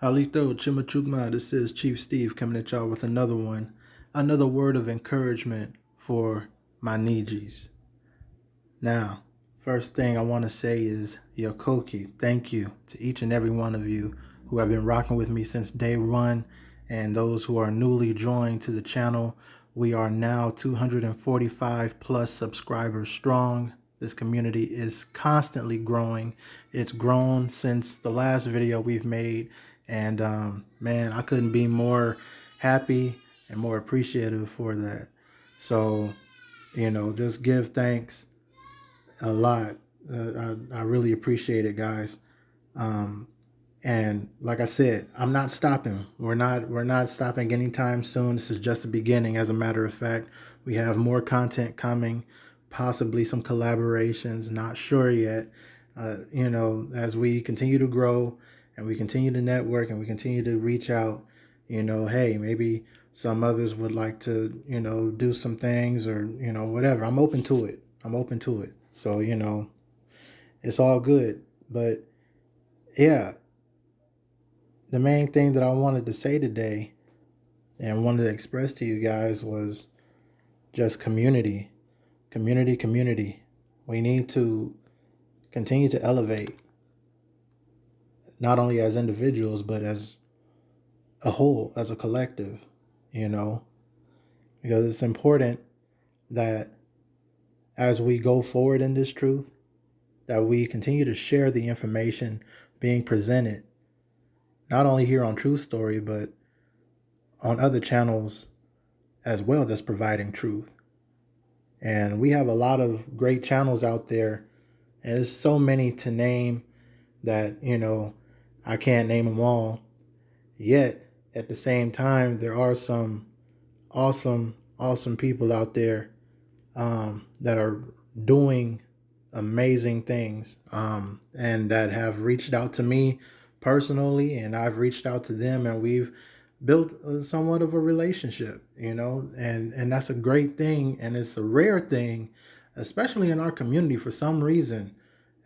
Halito Chimachugma, this is Chief Steve coming at y'all with another one. Another word of encouragement for my Niijis. Now, first thing I want to say is Yokoki, thank you to each and every one of you who have been rocking with me since day one, and those who are newly joined to the channel. We are now 245 plus subscribers strong. This community is constantly growing. It's grown since the last video we've made, and man, I couldn't be more happy and more appreciative for that. So, just give thanks a lot. I really appreciate it, guys. And like I said, I'm not stopping. We're not stopping anytime soon. This is just the beginning. As a matter of fact, we have more content coming, possibly some collaborations. Not sure yet. As we continue to grow and we continue to network and we continue to reach out, hey, maybe some others would like to, do some things or, whatever. I'm open to it. So, it's all good. But yeah, the main thing that I wanted to say today and wanted to express to you guys was just community. Community. We need to continue to elevate, not only as individuals, but as a whole, as a collective, because it's important that as we go forward in this truth, that we continue to share the information being presented, not only here on TRUEstory, but on other channels as well that's providing truth. And we have a lot of great channels out there, and there's so many to name that, I can't name them all. Yet, at the same time, there are some awesome people out there that are doing amazing things and that have reached out to me personally, and I've reached out to them, and we've built somewhat of a relationship, and that's a great thing, and it's a rare thing, especially in our community. For some reason,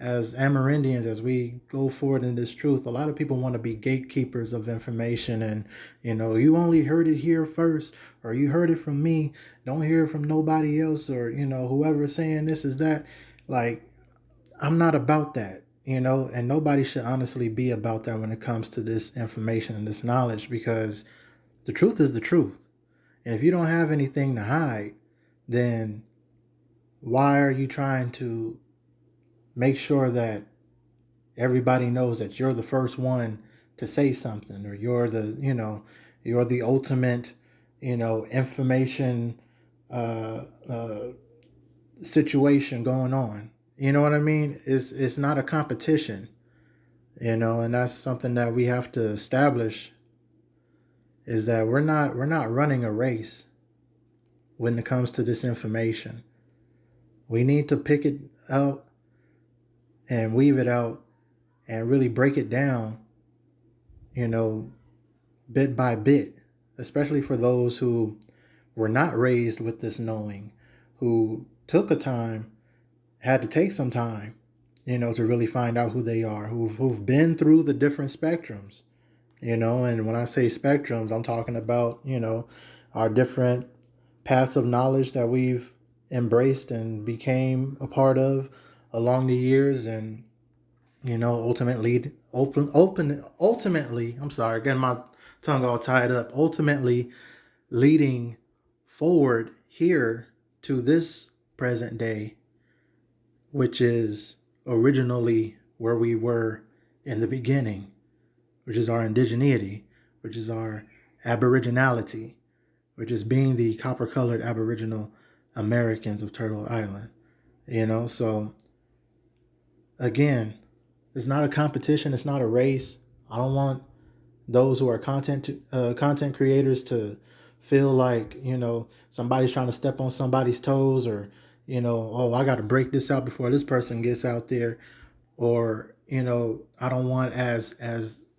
as Amerindians, as we go forward in this truth, a lot of people want to be gatekeepers of information, and you only heard it here first, or you heard it from me, don't hear it from nobody else, or whoever's saying this is that. Like, I'm not about that, and nobody should honestly be about that when it comes to this information and this knowledge, because the truth is the truth. And if you don't have anything to hide, then why are you trying to make sure that everybody knows that you're the first one to say something, or you're the ultimate, information situation going on? You know what I mean? It's not a competition, and that's something that we have to establish, is that we're not running a race when it comes to this information. We need to pick it out and weave it out and really break it down, bit by bit, especially for those who were not raised with this knowing, who took had to take some time, to really find out who they are, who've been through the different spectrums, and when I say spectrums, I'm talking about, our different paths of knowledge that we've embraced and became a part of along the years. And, ultimately, I'm sorry, getting my tongue all tied up, ultimately leading forward here to this present day, which is originally where we were in the beginning, which is our indigeneity, which is our aboriginality, which is being the copper-colored Aboriginal Americans of Turtle Island. So again, it's not a competition. It's not a race. I don't want those who are content creators to feel like, somebody's trying to step on somebody's toes, or, oh, I got to break this out before this person gets out there. Or, I don't want as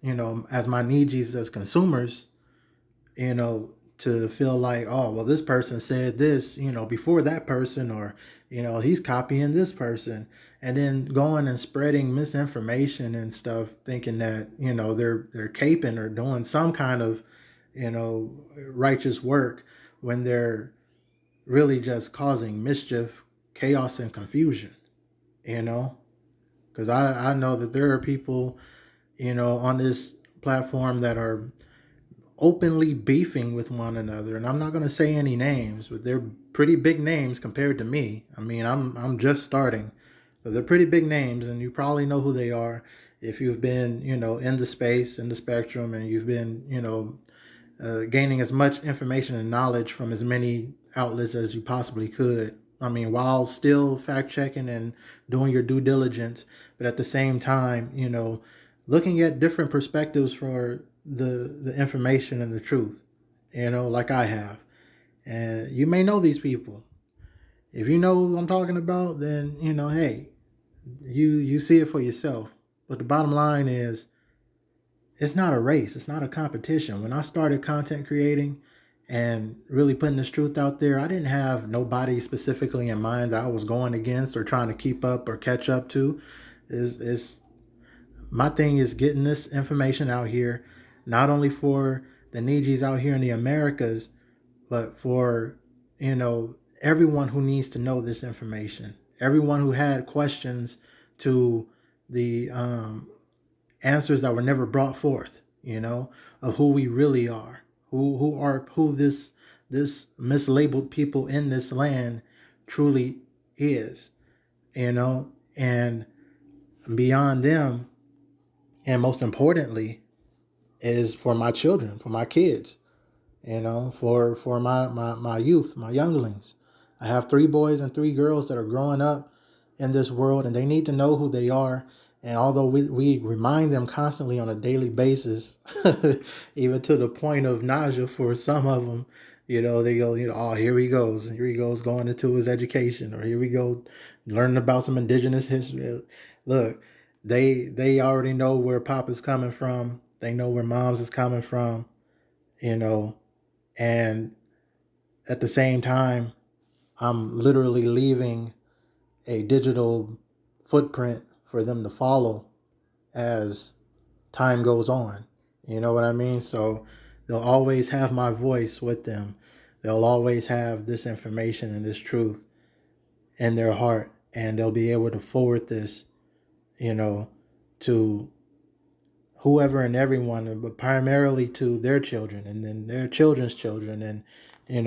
my Niijis as consumers, to feel like, oh, well, this person said this, before that person, or, he's copying this person, and then going and spreading misinformation and stuff, thinking that, they're caping or doing some kind of, righteous work, when they're really just causing mischief, chaos, and confusion, you know? Because I know that there are people, on this platform that are openly beefing with one another, and I'm not going to say any names, but they're pretty big names compared to me. I mean, I'm just starting, but they're pretty big names, and you probably know who they are if you've been, in the space, in the spectrum, and you've been, gaining as much information and knowledge from as many outlets as you possibly could. I mean, while still fact checking and doing your due diligence, but at the same time, looking at different perspectives for the information and the truth, like I have. And you may know these people. If you know who I'm talking about, then hey, you see it for yourself. But the bottom line is, it's not a race. It's not a competition. When I started content creating and really putting this truth out there, I didn't have nobody specifically in mind that I was going against or trying to keep up or catch up to. Is my thing is getting this information out here, not only for the Niijis out here in the Americas, but for, everyone who needs to know this information. Everyone who had questions to the answers that were never brought forth, of who we really are, who this mislabeled people in this land truly is, and beyond them, and most importantly, is for my children, for my kids, for my youth, my younglings. I have 3 boys and 3 girls that are growing up in this world, and they need to know who they are. And although we remind them constantly on a daily basis, even to the point of nausea for some of them, they go, oh, here he goes. Here he goes going into his education, or here we go learning about some indigenous history. Look, they already know where Pop is coming from. They know where Mom's is coming from, and at the same time, I'm literally leaving a digital footprint for them to follow as time goes on. You know what I mean? So they'll always have my voice with them. They'll always have this information and this truth in their heart, and they'll be able to forward this, to whoever and everyone, but primarily to their children and then their children's children. And,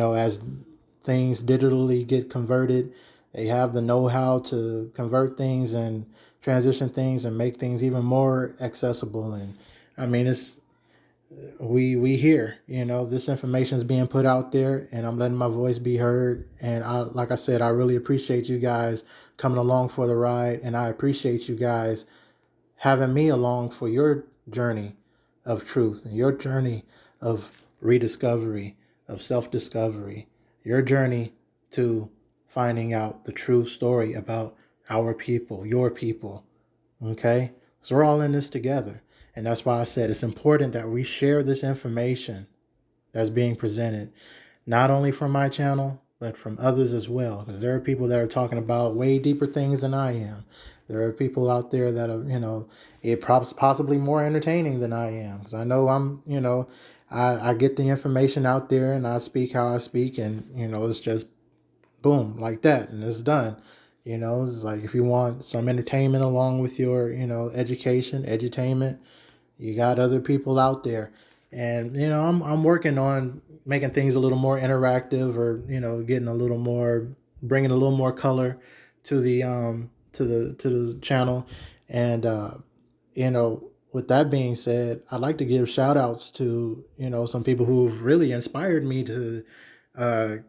as things digitally get converted, they have the know-how to convert things and transition things and make things even more accessible. And I mean, we hear, this information is being put out there, and I'm letting my voice be heard. And like I said, I really appreciate you guys coming along for the ride, and I appreciate you guys having me along for your journey of truth and your journey of rediscovery, of self-discovery, your journey to finding out the true story about our people, your people. Okay? So we're all in this together. And that's why I said it's important that we share this information that's being presented, not only from my channel, but from others as well. Because there are people that are talking about way deeper things than I am. There are people out there that are, possibly more entertaining than I am. Because I know I get the information out there and I speak how I speak, and, it's just boom, like that, and it's done. It's like, if you want some entertainment along with your, education, edutainment, you got other people out there. And, I'm working on making things a little more interactive, or, getting a little more, bringing a little more color to the, to the channel. And, with that being said, I'd like to give shout outs to, some people who've really inspired me to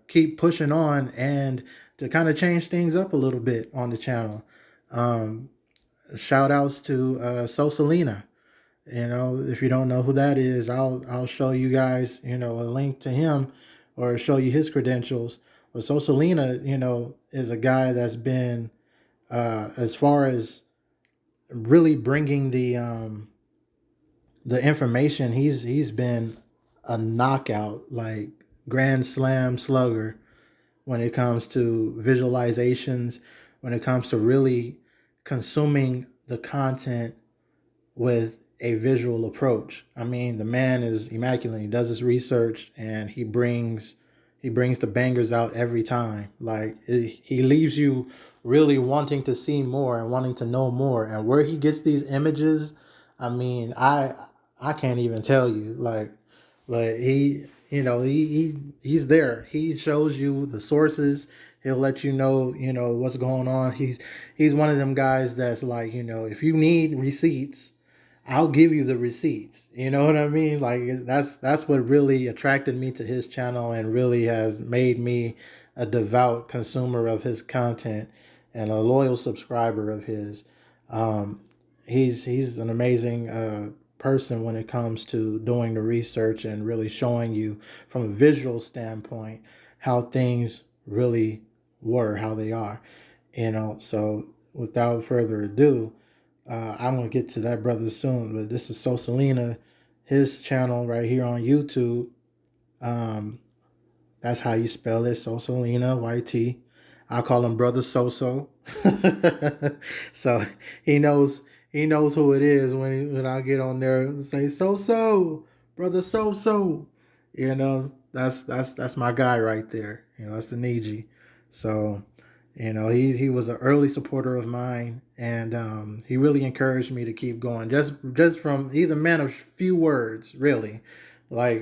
keep pushing on and to kind of change things up a little bit on the channel. Shout outs to Selina. If you don't know who that is, I'll show you guys, a link to him, or show you his credentials. But Selina, is a guy that's been, as far as really bringing the information, he's been a knockout. Like, grand slam slugger when it comes to visualizations, when it comes to really consuming the content with a visual approach. I mean, the man is immaculate. He does his research and he brings the bangers out every time. Like he leaves you really wanting to see more and wanting to know more. And where he gets these images, I mean, I can't even tell you. Like he's there. He shows you the sources. He'll let you know, what's going on. He's one of them guys that's like, if you need receipts, I'll give you the receipts. You know what I mean? Like that's what really attracted me to his channel and really has made me a devout consumer of his content and a loyal subscriber of his. Um, he's an amazing person when it comes to doing the research and really showing you from a visual standpoint how things really were, how they are. So without further ado, I'm gonna get to that brother soon, but this is Selina, his channel right here on YouTube. Um, that's how you spell it, Selina YT. I call him Brother Soso. So he knows who it is when I get on there and say Soso, Brother Soso. That's my guy right there. That's the Niiji. So he was an early supporter of mine, and he really encouraged me to keep going. Just from he's a man of few words, really. Like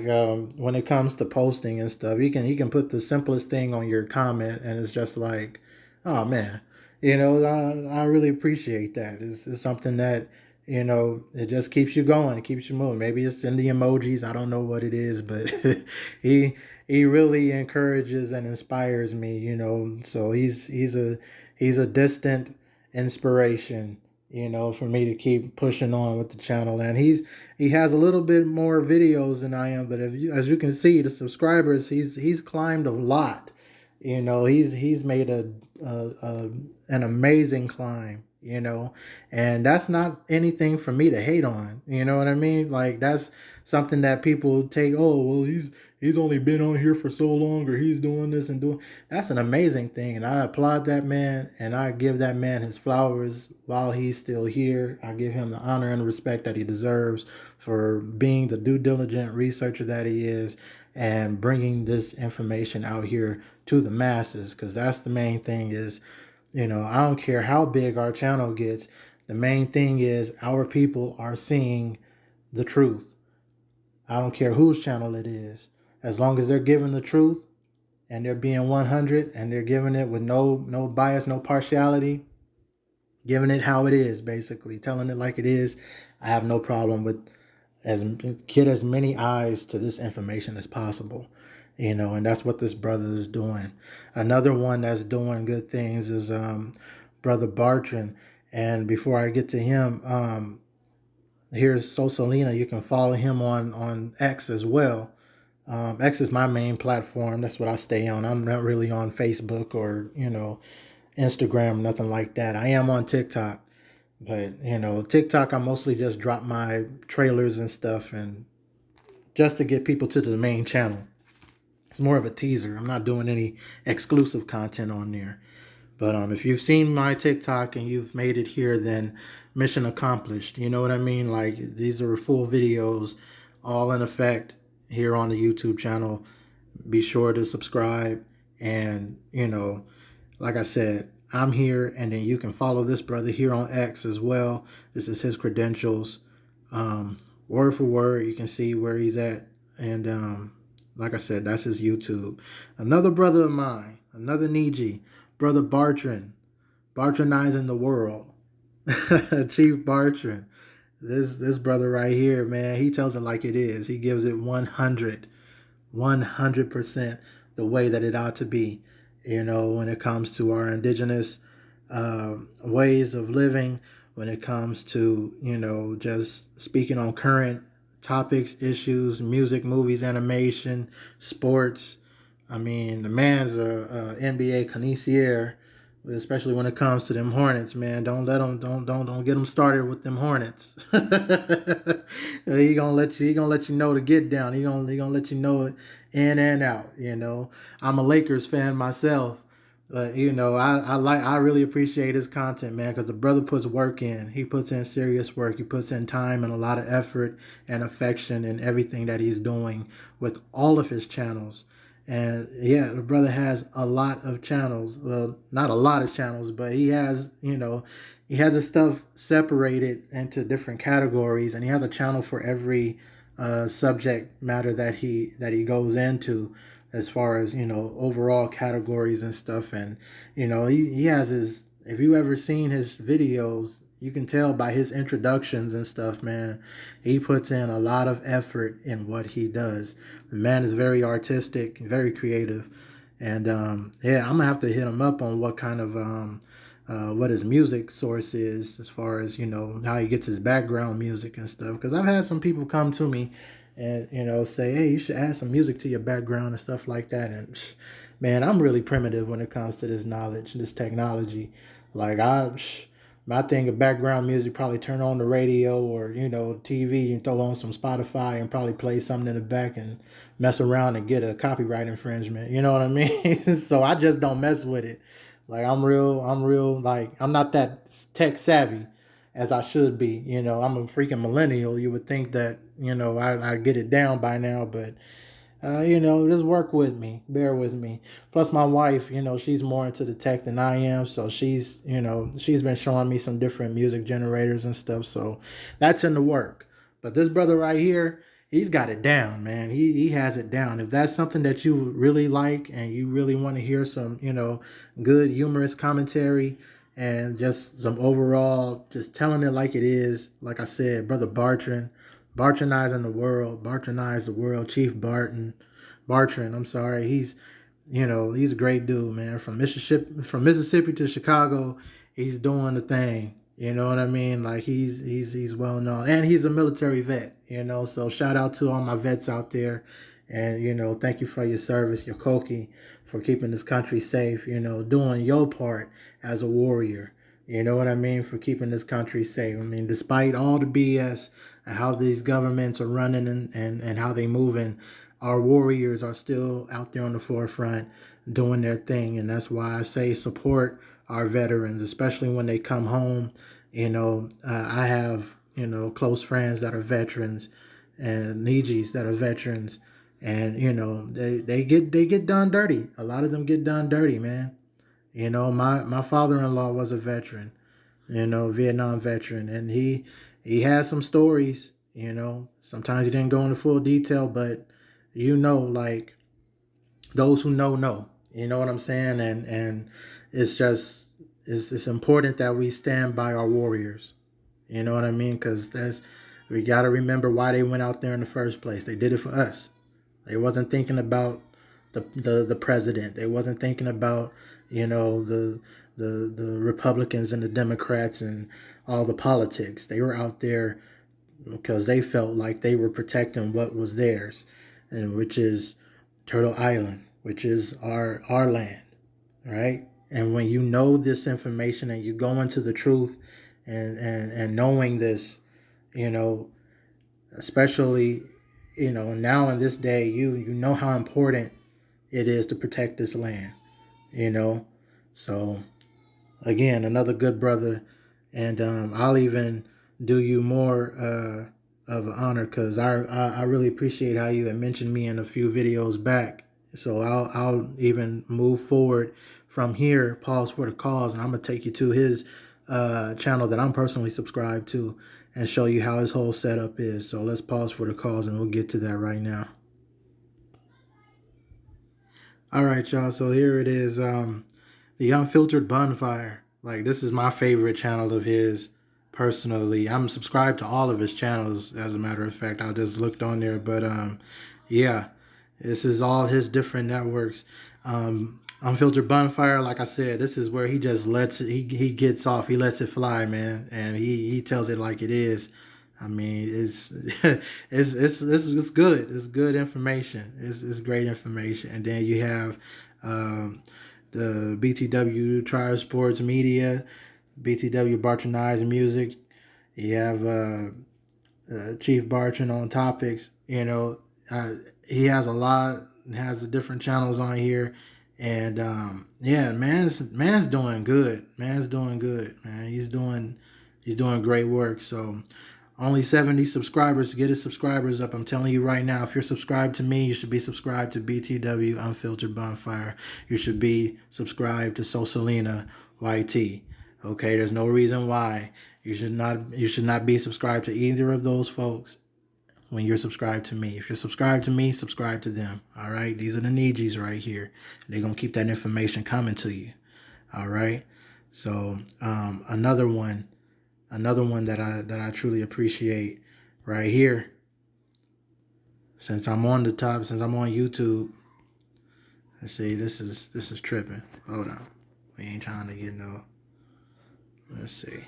when it comes to posting and stuff, he can put the simplest thing on your comment, and it's just like, oh man, I really appreciate that. It's something that it just keeps you going, it keeps you moving. Maybe it's in the emojis, I don't know what it is, but he he really encourages and inspires me. So he's a distant inspiration, for me to keep pushing on with the channel. And he has a little bit more videos than I am, but as you can see, the subscribers, he's climbed a lot. He's made an amazing climb. And that's not anything for me to hate on. You know what I mean? Like that's something that people take. Oh well, he's only been on here for so long, or he's doing this and doing. That's an amazing thing, and I applaud that man, and I give that man his flowers while he's still here. I give him the honor and respect that he deserves for being the due diligent researcher that he is and bringing this information out here to the masses, because that's the main thing. Is I don't care how big our channel gets. The main thing is our people are seeing the truth. I don't care whose channel it is. As long as they're giving the truth and they're being 100 and they're giving it with no bias, no partiality, giving it how it is, basically telling it like it is, I have no problem with get as many eyes to this information as possible. And that's what this brother is doing. Another one that's doing good things is brother Barton. And before I get to him, here's Selina. You can follow him on X as well. X is my main platform. That's what I stay on. I'm not really on Facebook or Instagram, nothing like that. I am on TikTok, but TikTok I mostly just drop my trailers and stuff, and just to get people to the main channel. It's more of a teaser. I'm not doing any exclusive content on there. But if you've seen my TikTok and you've made it here, then mission accomplished. You know what I mean? Like these are full videos, all in effect here on the YouTube channel. Be sure to subscribe. And, like I said, I'm here, and then you can follow this brother here on X as well. This is his credentials. Word for word, you can see where he's at. And like I said, that's his YouTube. Another brother of mine, another Niiji, brother Barton, Bartonizing the world. Chief Barton. This brother right here, man, he tells it like it is. He gives it 100% the way that it ought to be. When it comes to our indigenous ways of living, when it comes to, just speaking on current topics, issues, music, movies, animation, sports. I mean, the man's a NBA connoisseur. especially when it comes to them Hornets, man. Don't let them don't get them started with them Hornets. He gonna let you know to get down. He gonna let you know it in and out. You know, I'm a Lakers fan myself. But you know, I really appreciate his content, man, because the brother puts work in. He puts in serious work. He puts in time and a lot of effort and affection in everything that he's doing with all of his channels. And yeah, the brother has a lot of channels. Well, not a lot of channels, but he has, you know, he has his stuff separated into different categories, and he has a channel for every subject matter that he goes into, as far as, you know, overall categories and stuff. And you know, he has his, if you ever seen his videos, you can tell by his introductions and stuff, man, he puts in a lot of effort in what he does. The man is very artistic, very creative. And yeah, I'm gonna have to hit him up on what kind of what his music source is, as far as, you know, how he gets his background music and stuff. Because I've had some people come to me and, you know, say, hey, you should add some music to your background and stuff like that. And man, I'm really primitive when it comes to this knowledge, this technology. Like my thing of background music, probably turn on the radio or, you know, TV and throw on some Spotify and probably play something in the back and mess around and get a copyright infringement. You know what I mean? So I just don't mess with it. Like I'm real, like I'm not that tech savvy as I should be. You know, I'm a freaking millennial. You would think that, you know, I get it down by now, but you know, just work with me, bear with me. Plus, my wife, you know, she's more into the tech than I am, so she's, you know, she's been showing me some different music generators and stuff. So that's in the work. But this brother right here, he's got it down, man. He has it down. If that's something that you really like and you really want to hear some, you know, good humorous commentary and just some overall, just telling it like it is. Like I said, brother Barton. Bartonizing the world, Bartonize the world, Chief Barton, Bartran. I'm sorry, he's, you know, he's a great dude, man. From Mississippi to Chicago, he's doing the thing. You know what I mean? Like he's well known, and he's a military vet. You know, so shout out to all my vets out there, and you know, thank you for your service, your Koki, for keeping this country safe. You know, doing your part as a warrior. You know what I mean? For keeping this country safe. I mean, despite all the BS and how these governments are running and how they moving, our warriors are still out there on the forefront doing their thing. And that's why I say support our veterans, especially when they come home. You know, I have, you know, close friends that are veterans and Niijis that are veterans. And, you know, they get done dirty. A lot of them get done dirty, man. You know, my father-in-law was a veteran, you know, Vietnam veteran, and he has some stories, you know. Sometimes he didn't go into full detail, but you know, like those who know. You know what I'm saying? And it's just it's important that we stand by our warriors. You know what I mean? Because that's, we got to remember why they went out there in the first place. They did it for us. They wasn't thinking about the president. They wasn't thinking about, you know, the Republicans and the Democrats and all the politics. They were out there because they felt like they were protecting what was theirs, and which is Turtle Island, which is our land, right? And when you know this information and you go into the truth and knowing this, you know, especially, you know, now in this day, you know how important it is to protect this land, you know. So again, another good brother, and I'll even do you more of an honor, because I really appreciate how you had mentioned me in a few videos back. So I'll even move forward from here, pause for the cause, and I'm gonna take you to his channel that I'm personally subscribed to and show you how his whole setup is. So let's pause for the cause and we'll get to that right now. All right, y'all. So here it is. The Unfiltered Bonfire. Like, this is my favorite channel of his personally. I'm subscribed to all of his channels, as a matter of fact. I just looked on there. But yeah, this is all his different networks. Unfiltered Bonfire, like I said, this is where he just lets it, he gets off. He lets it fly, man. And he tells it like it is. I mean, it's it's good. It's good information. It's great information. And then you have the BTW Trial Sports Media, BTW Bartonized Music. You have Chief Barton on topics. You know, he has a lot, has the different channels on here, and yeah, man's doing good. Man's doing good, man. He's doing great work. So only 70 subscribers. Get his subscribers up. I'm telling you right now, if you're subscribed to me, you should be subscribed to BTW Unfiltered Bonfire. You should be subscribed to Selina YT. Okay, there's no reason why you should not be subscribed to either of those folks when you're subscribed to me. If you're subscribed to me, subscribe to them. All right, these are the Niijis right here. They're gonna keep that information coming to you. All right. So another one that I truly appreciate right here. Since I'm on YouTube. Let's see, this is tripping. Hold on. We ain't trying to get no. Let's see.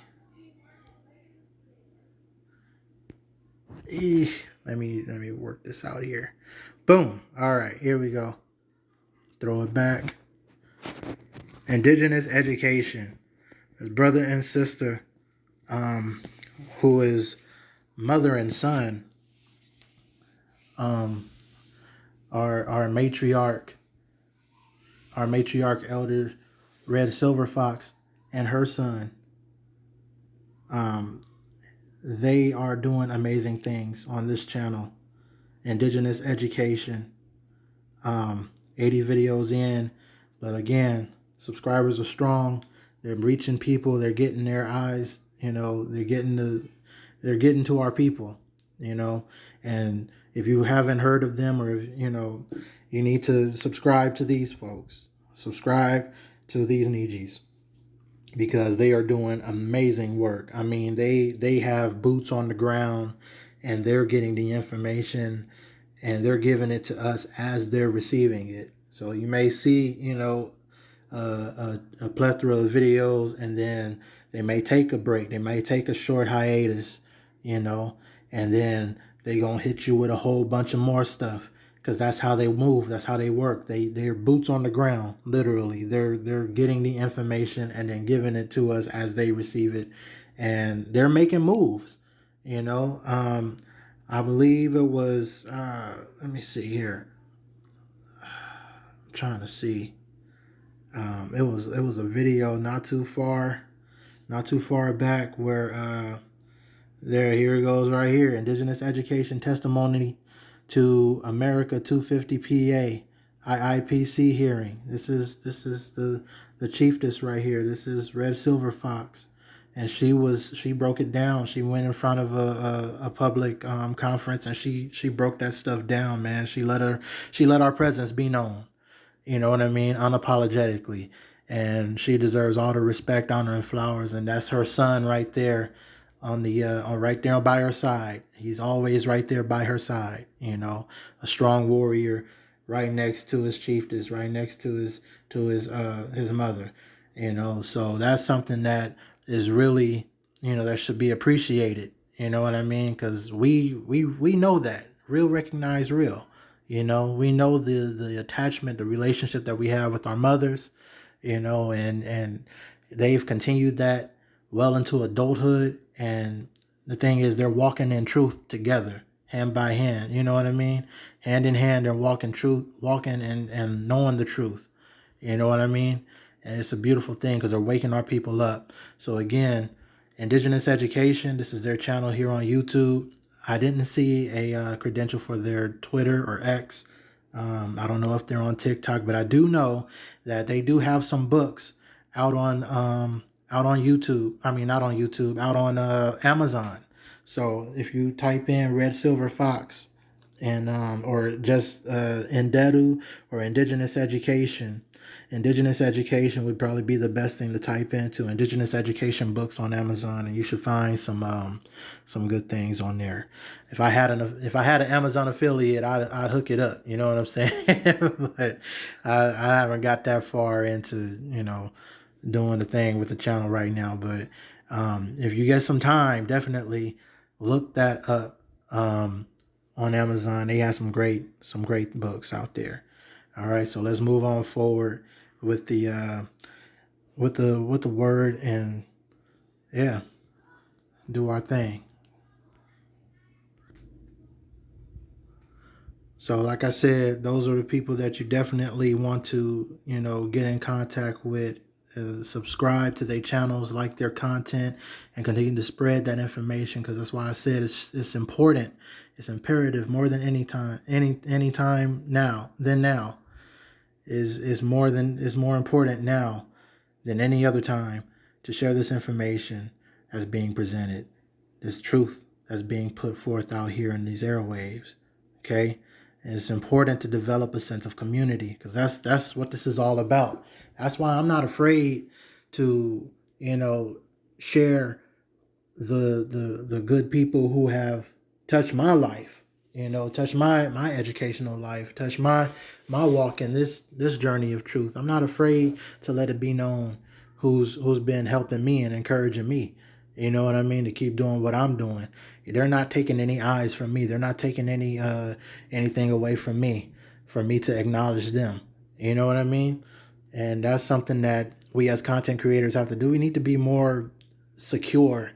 Let me work this out here. Boom. All right, here we go. Throw it back. Indigenous education. His brother and sister, who is mother and son, our matriarch elder Red Silver Fox and her son. They are doing amazing things on this channel. Indigenous education. 80 videos in, but again, subscribers are strong. They're reaching people. They're getting their eyes. You know, they're getting to our people. You know, and if you haven't heard of them, or if, you know, you need to subscribe to these folks. Subscribe to these Niijis, because they are doing amazing work. I mean, they have boots on the ground, and they're getting the information, and they're giving it to us as they're receiving it. So you may see, you know, a plethora of videos, and then they may take a break. They may take a short hiatus, you know, and then they gonna hit you with a whole bunch of more stuff, because that's how they move. That's how they work. They're boots on the ground, literally. They're getting the information and then giving it to us as they receive it, and they're making moves. You know, I believe it was. Let me see here. I'm trying to see. It was a video not too far back where here it goes right here. Indigenous education testimony to America 250 PA IIPC hearing. This is the chiefess right here. This is Red Silver Fox, and she broke it down. She went in front of a public conference, and she broke that stuff down, man. She let our presence be known. You know what I mean? Unapologetically. And she deserves all the respect, honor, and flowers. And that's her son right there on right there by her side. He's always right there by her side. You know, a strong warrior right next to his chiefess, right next to his mother. You know, so that's something that is really, you know, that should be appreciated. You know what I mean? Because we know that real recognize real. You know, we know the attachment, the relationship that we have with our mothers, you know, and they've continued that well into adulthood. And the thing is, they're walking in truth together, hand by hand. You know what I mean? Hand in hand, they're walking and knowing the truth. You know what I mean? And it's a beautiful thing, because they're waking our people up. So again, Indigenous education, this is their channel here on YouTube. I didn't see a credential for their Twitter or X. I don't know if they're on TikTok, but I do know that they do have some books out on YouTube. I mean, not on YouTube, out on Amazon. So if you type in Red Silver Fox and or just Indedu or Indigenous education. Indigenous education would probably be the best thing to type into. Indigenous education books on Amazon, and you should find some good things on there. If I had an Amazon affiliate, I'd hook it up. You know what I'm saying? But I haven't got that far into, you know, doing the thing with the channel right now. But if you get some time, definitely look that up on Amazon. They have some great books out there. All right, so let's move on forward. with the with the word, and yeah, do our thing. So, like I said, those are the people that you definitely want to, get in contact with. Subscribe to their channels, like their content, and continue to spread that information. Because that's why I said it's important, it's imperative more than any time now than now is more important now than any other time to share this information that's being presented, this truth that's being put forth out here in these airwaves. Okay, and it's important to develop a sense of community, because that's what this is all about. That's why I'm not afraid to share the good people who have touched my life, touched my educational life, touched my walk in this journey of truth. I'm not afraid to let it be known who's been helping me and encouraging me. You know what I mean? To keep doing what I'm doing. They're not taking any eyes from me. They're not taking anything away from me, for me to acknowledge them. You know what I mean? And that's something that we as content creators have to do. We need to be more secure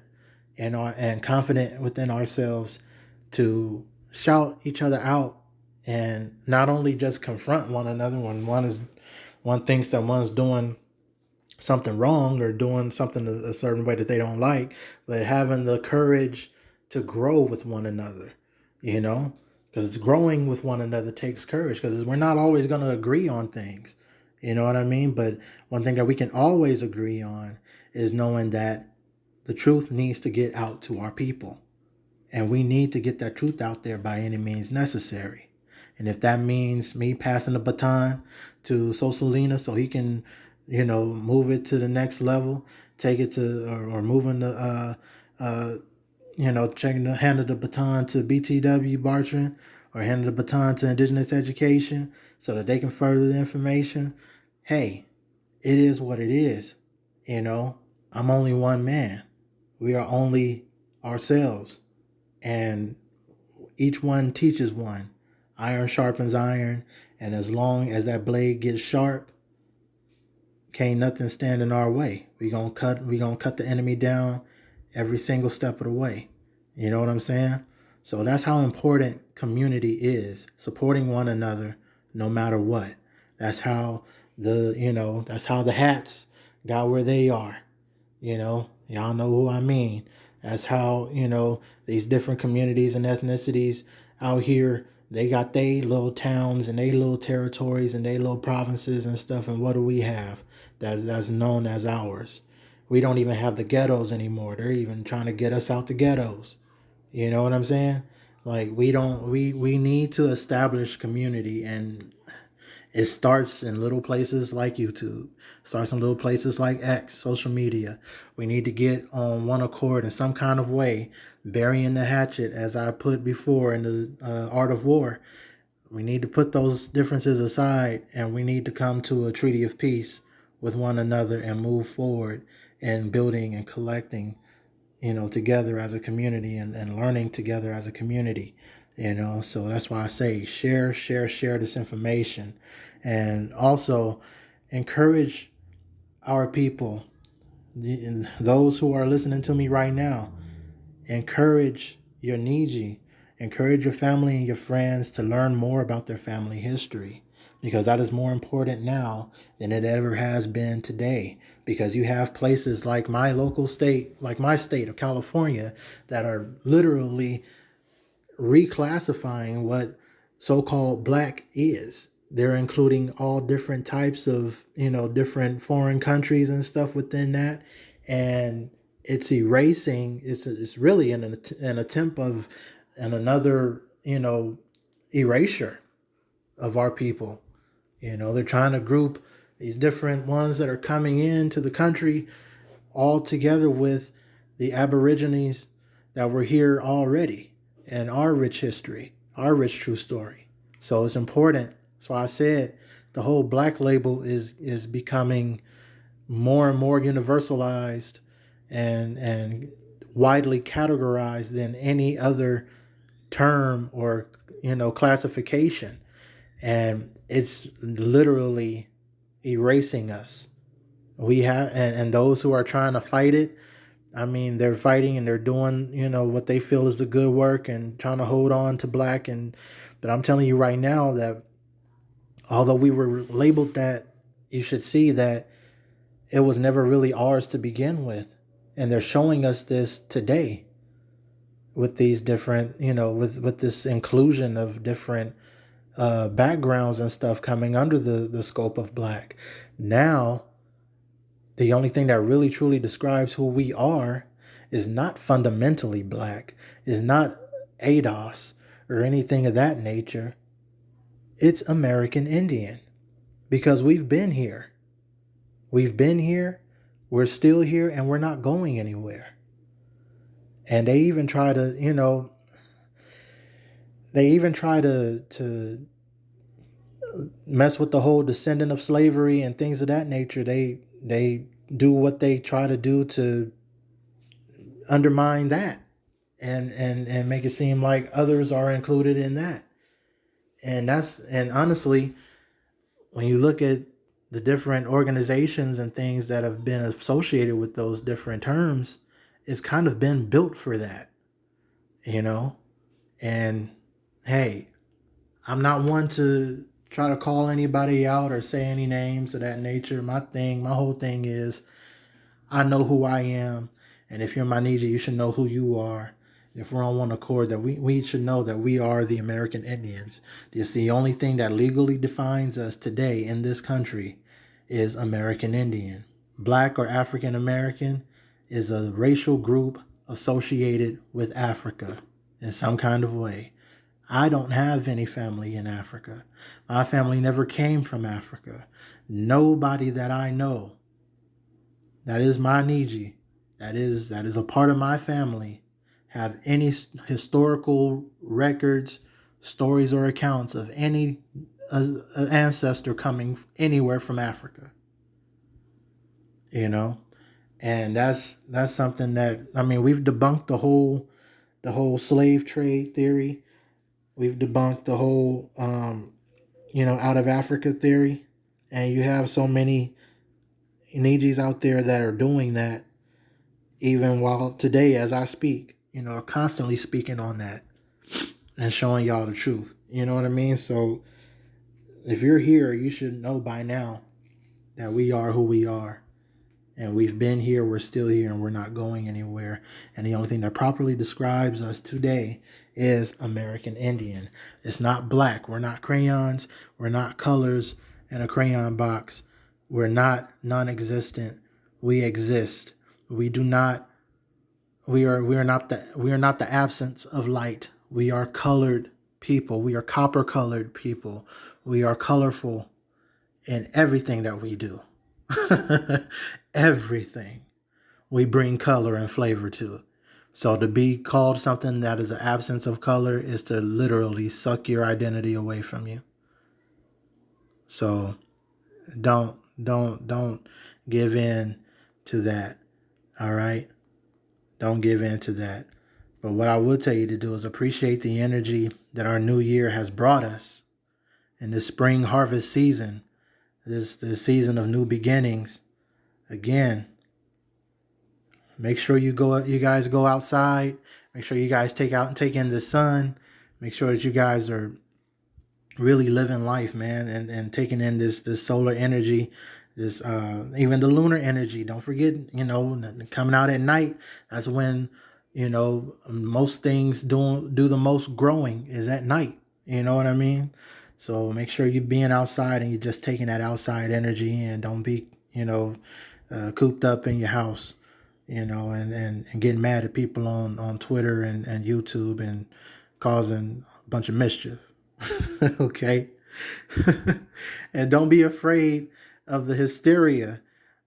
and confident within ourselves to shout each other out, and not only just confront one another when one thinks that one's doing something wrong or doing something a certain way that they don't like, but having the courage to grow with one another, because growing with one another takes courage, because we're not always going to agree on things. You know what I mean? But one thing that we can always agree on is knowing that the truth needs to get out to our people. And we need to get that truth out there by any means necessary. And if that means me passing the baton to Selina so he can, move it to the next level, take it to, or moving the, checking the handle the baton to BTW Barton, or handle the baton to Indigenous education so that they can further the information. Hey, it is what it is. I'm only one man. We are only ourselves, and each one teaches one. Iron sharpens iron, and as long as that blade gets sharp, can't nothing stand in our way. We gonna cut the enemy down every single step of the way. You know what I'm saying? So that's how important community is. Supporting one another no matter what. That's how the hats got where they are. Y'all know who I mean. That's how, these different communities and ethnicities out here, they got their little towns and their little territories and their little provinces and stuff. And what do we have that's known as ours? We don't even have the ghettos anymore. They're even trying to get us out the ghettos. You know what I'm saying? Like, we need to establish community, and it starts in little places like YouTube. It starts in little places like X, social media. We need to get on one accord in some kind of way, burying the hatchet, as I put before in the Art of War. We need to put those differences aside, and we need to come to a treaty of peace with one another and move forward in building and collecting, together as a community, and learning together as a community. So that's why I say share this information, and also encourage our people, those who are listening to me right now. Encourage your Niiji, encourage your family and your friends to learn more about their family history, because that is more important now than it ever has been today. Because you have places like my local state, like my state of California, that are literally reclassifying what so-called black is. They're including all different types of, different foreign countries and stuff within that. And it's erasing, it's really an attempt of, and another, erasure of our people. They're trying to group these different ones that are coming into the country all together with the Aborigines that were here already, and our rich history, our rich true story. So it's important. That's why I said the whole black label is becoming more and more universalized and widely categorized than any other term or classification. And it's literally erasing us. We have, and those who are trying to fight it, I mean, they're fighting and they're doing, what they feel is the good work and trying to hold on to black. But I'm telling you right now that although we were labeled that, you should see that it was never really ours to begin with. And they're showing us this today with these different, with this inclusion of different backgrounds and stuff coming under the scope of black. Now, the only thing that really truly describes who we are is not fundamentally black, is not ADOS or anything of that nature. It's American Indian, because we've been here. We've been here, we're still here, and we're not going anywhere. And they even try to, to mess with the whole descendant of slavery and things of that nature. They do what they try to do to undermine that and make it seem like others are included in that. And honestly, when you look at the different organizations and things that have been associated with those different terms, it's kind of been built for that, and hey, I'm not one to try to call anybody out or say any names of that nature. My whole thing is, I know who I am. And if you're my Niiji, you should know who you are. And if we're on one accord, that we should know that we are the American Indians. It's the only thing that legally defines us today in this country is American Indian. Black or African American is a racial group associated with Africa in some kind of way. I don't have any family in Africa. My family never came from Africa. Nobody that I know that is my Niiji, that is a part of my family, have any historical records, stories, or accounts of any ancestor coming anywhere from Africa. And that's something that, I mean, we've debunked the whole slave trade theory. We've debunked the whole out of Africa theory, and you have so many Niijis out there that are doing that, even while today, as I speak, constantly speaking on that and showing y'all the truth. You know what I mean? So if you're here, you should know by now that we are who we are. And we've been here, we're still here, and we're not going anywhere. And the only thing that properly describes us today is American Indian. It's not black. We're not crayons. We're not colors in a crayon box. We're not non-existent. We exist. We are not the absence of light. We are colored people. We are copper colored people. We are colorful in everything that we do. Everything. We bring color and flavor to it. So to be called something that is an absence of color is to literally suck your identity away from you. So don't give in to that. All right? Don't give in to that. But what I would tell you to do is appreciate the energy that our new year has brought us in this spring harvest season, this season of new beginnings. Again, make sure you guys go outside. Make sure you guys take in the sun. Make sure that you guys are really living life, man, and taking in this solar energy, this even the lunar energy. Don't forget, coming out at night. That's when most things do the most growing is at night. You know what I mean? So make sure you're being outside and you're just taking that outside energy, and don't be cooped up in your house, and getting mad at people on Twitter and YouTube and causing a bunch of mischief. Okay? And don't be afraid of the hysteria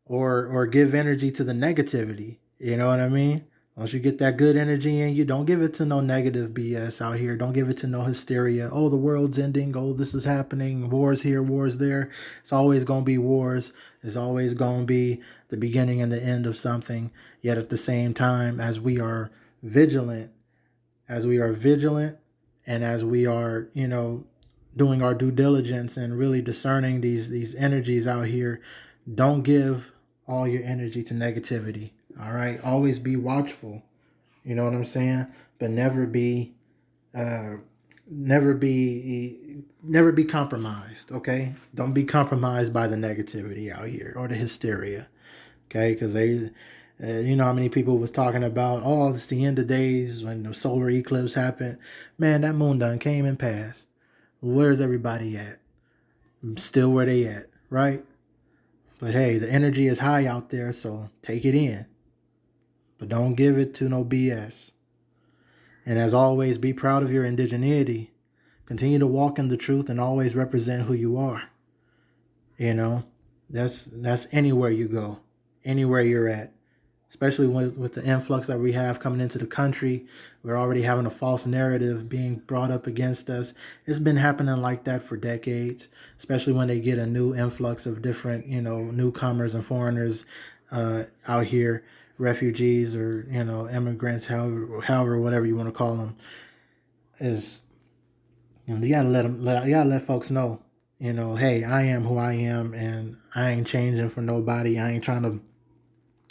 or give energy to the negativity. You know what I mean? Once you get that good energy in you, don't give it to no negative BS out here. Don't give it to no hysteria. Oh, the world's ending. Oh, this is happening. Wars here, wars there. It's always going to be wars. It's always going to be the beginning and the end of something. Yet at the same time, as we are vigilant, and as we are, doing our due diligence and really discerning these energies out here. Don't give all your energy to negativity. All right, always be watchful. You know what I'm saying? But never be compromised. Okay, don't be compromised by the negativity out here or the hysteria. Okay, because they you know how many people was talking about, oh, it's the end of days when the solar eclipse happened. Man, that moon done came and passed. Where's everybody at? Still where they at, right? But hey, the energy is high out there, so take it in. But don't give it to no BS. And as always, be proud of your indigeneity. Continue to walk in the truth and always represent who you are. You know, that's anywhere you go, anywhere you're at. Especially with the influx that we have coming into the country. We're already having a false narrative being brought up against us. It's been happening like that for decades, especially when they get a new influx of different, newcomers and foreigners out here, refugees or, immigrants, however, whatever you want to call them. Is, you gotta you gotta let folks know, hey, I am who I am and I ain't changing for nobody. I ain't trying to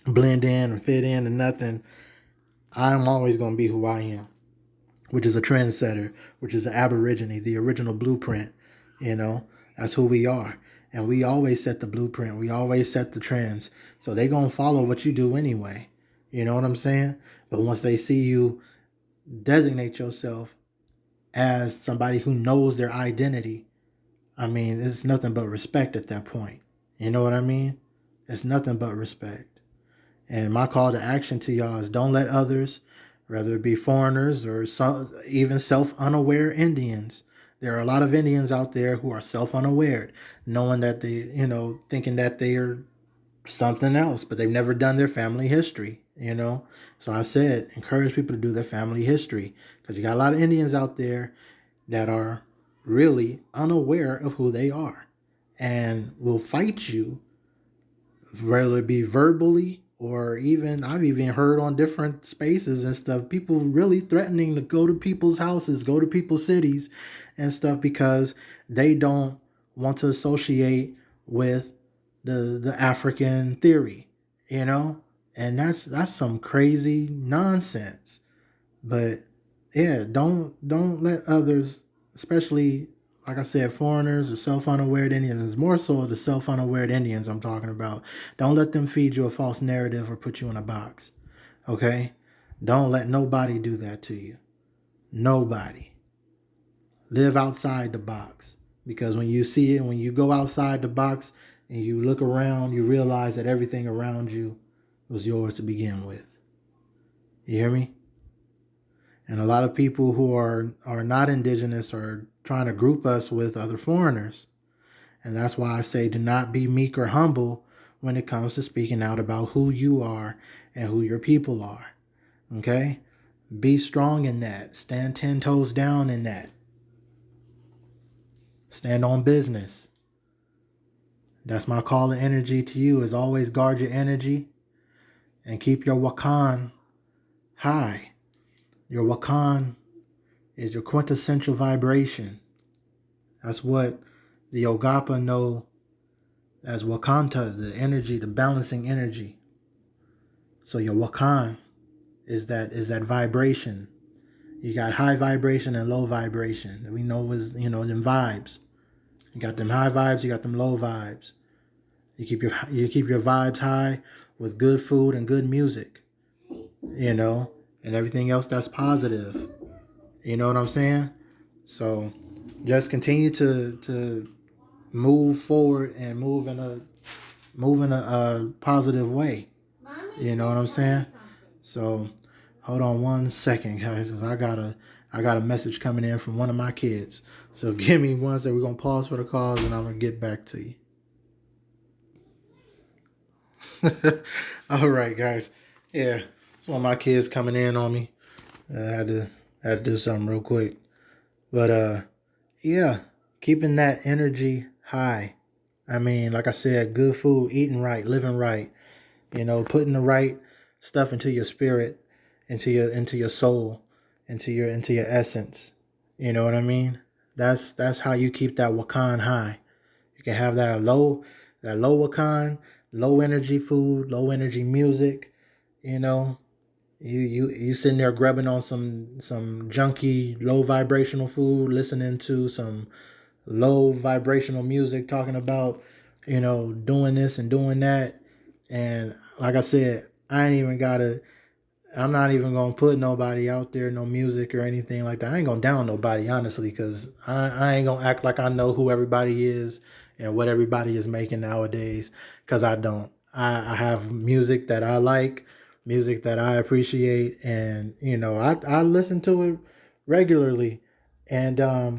blend in or fit in or nothing. I'm always going to be who I am, which is a trendsetter, which is an aborigine, the original blueprint. That's who we are. And we always set the blueprint. We always set the trends. So they going to follow what you do anyway. You know what I'm saying? But once they see you designate yourself as somebody who knows their identity, I mean, it's nothing but respect at that point. You know what I mean? It's nothing but respect. And my call to action to y'all is don't let others, whether it be foreigners or even self-unaware Indians. There are a lot of Indians out there who are self-unaware, knowing that they, thinking that they are something else, but they've never done their family history, So I said, encourage people to do their family history, because you got a lot of Indians out there that are really unaware of who they are and will fight you, whether it be verbally or even I've even heard on different spaces and stuff, people really threatening to go to people's houses, go to people's cities and stuff because they don't want to associate with the African theory, and that's some crazy nonsense. But yeah, don't let others, especially like I said, foreigners or self-unaware Indians, more so the self-unaware Indians I'm talking about. Don't let them feed you a false narrative or put you in a box. Okay? Don't let nobody do that to you. Nobody. Live outside the box. Because when you see it, when you go outside the box and you look around, you realize that everything around you was yours to begin with. You hear me? And a lot of people who are not indigenous are trying to group us with other foreigners. And that's why I say do not be meek or humble when it comes to speaking out about who you are and who your people are. Okay? Be strong in that. Stand 10 toes down in that. Stand on business. That's my call to energy to you, is always guard your energy and keep your wakan high. Your wakan is your quintessential vibration. That's what the Ogapa know as Wakanta, the energy, the balancing energy. So your Wakan is that vibration. You got high vibration and low vibration. We know is them vibes. You got them high vibes, you got them low vibes. You keep your vibes high with good food and good music, and everything else that's positive. You know what I'm saying? So just continue to move forward and move in a positive way. You know what I'm saying? So hold on one second, guys, because I got a message coming in from one of my kids. So give me one second. We're gonna pause for the calls and I'm gonna get back to you. All right, guys. Yeah, it's one of my kids coming in on me. I had to do something real quick. But yeah, keeping that energy high. I mean, like I said, good food, eating right, living right, putting the right stuff into your spirit, into your soul, into your essence. You know what I mean? That's how you keep that wakan high. You can have that low wakan, low energy food, low energy music. You know, you sitting there grubbing on some junky low vibrational food, listening to some low vibrational music, talking about doing this and doing that. And like I said, I'm not even gonna put nobody out there, no music or anything like that. I ain't gonna down nobody, honestly, because I ain't gonna act like I know who everybody is and what everybody is making nowadays, because I don't. I have music that I like, music that I appreciate, and I listen to it regularly. And I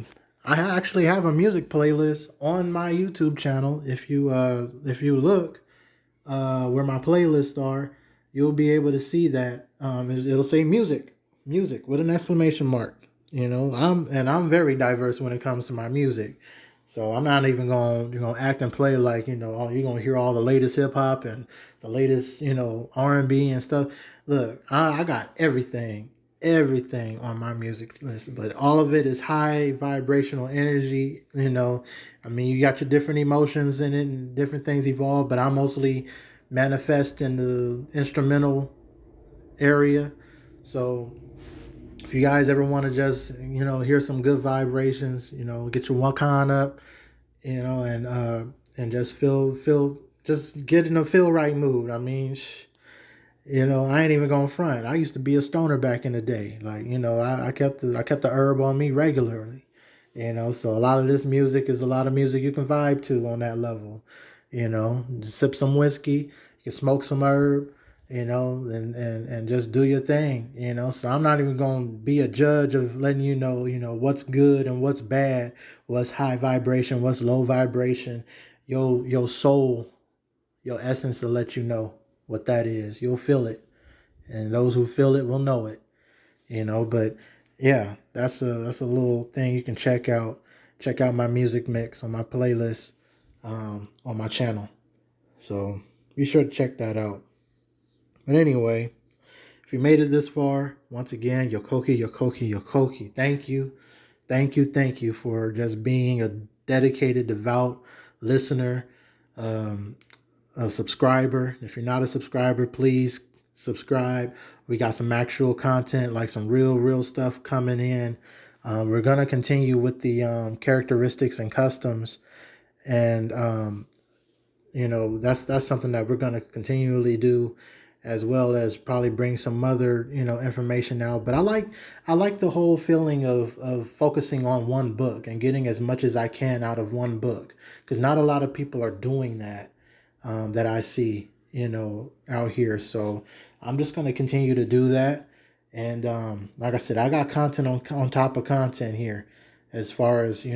actually have a music playlist on my YouTube channel. If you look where my playlists are, you'll be able to see that it'll say music with an exclamation mark. I'm very diverse when it comes to my music. So I'm not even gonna act and play like oh, you're gonna hear all the latest hip hop and the latest R&B and stuff. Look, I got everything on my music list, but all of it is high vibrational energy. I mean, you got your different emotions in it and different things evolve, but I mostly manifest in the instrumental area. So if you guys ever want to just hear some good vibrations, get your wakan up, and just just get in a feel right mood. I mean, I ain't even gonna front. I used to be a stoner back in the day. Like, I kept the herb on me regularly. So a lot of this music is a lot of music you can vibe to on that level. Just sip some whiskey, you can smoke some herb, and just do your thing. So I'm not even gonna be a judge of letting what's good and what's bad, what's high vibration, what's low vibration. Your soul, your essence will let you know what that is. You'll feel it, and those who feel it will know it. But yeah, that's a little thing you can check out. Check out my music mix on my playlist on my channel. So be sure to check that out. But anyway, if you made it this far, once again, Yokoki, thank you. Thank you for just being a dedicated, devout listener, a subscriber. If you're not a subscriber, please subscribe. We got some actual content, like some real stuff coming in. We're going to continue with the characteristics and customs. And, that's something that we're going to continually do, as well as probably bring some other, information out. But I like the whole feeling of focusing on one book and getting as much as I can out of one book, because not a lot of people are doing that. That I see, out here. So I'm just going to continue to do that. And like I said, I got content on top of content here, as far as,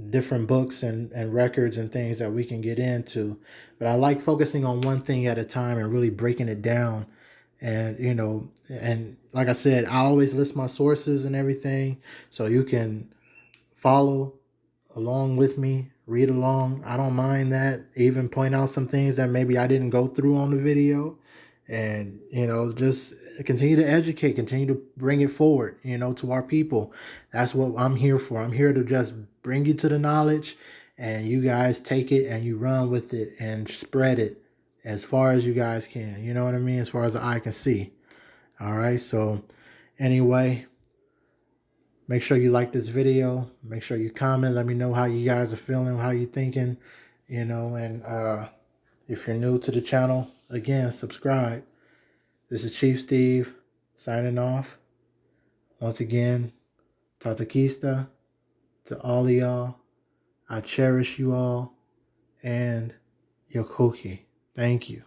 different books and records and things that we can get into. But I like focusing on one thing at a time and really breaking it down. And, and like I said, I always list my sources and everything, so you can follow along with me, read along. I don't mind that. Even point out some things that maybe I didn't go through on the video. And, just continue to educate, continue to bring it forward, to our people. That's what I'm here for. I'm here to just bring you to the knowledge, and you guys take it and you run with it and spread it as far as you guys can. You know what I mean? As far as the eye can see. All right. So anyway, make sure you like this video. Make sure you comment. Let me know how you guys are feeling, how you thinking, and if you're new to the channel, again, subscribe. This is Chief Steve signing off. Once again, Tatakista to all of y'all. I cherish you all, and Yokoki. Thank you.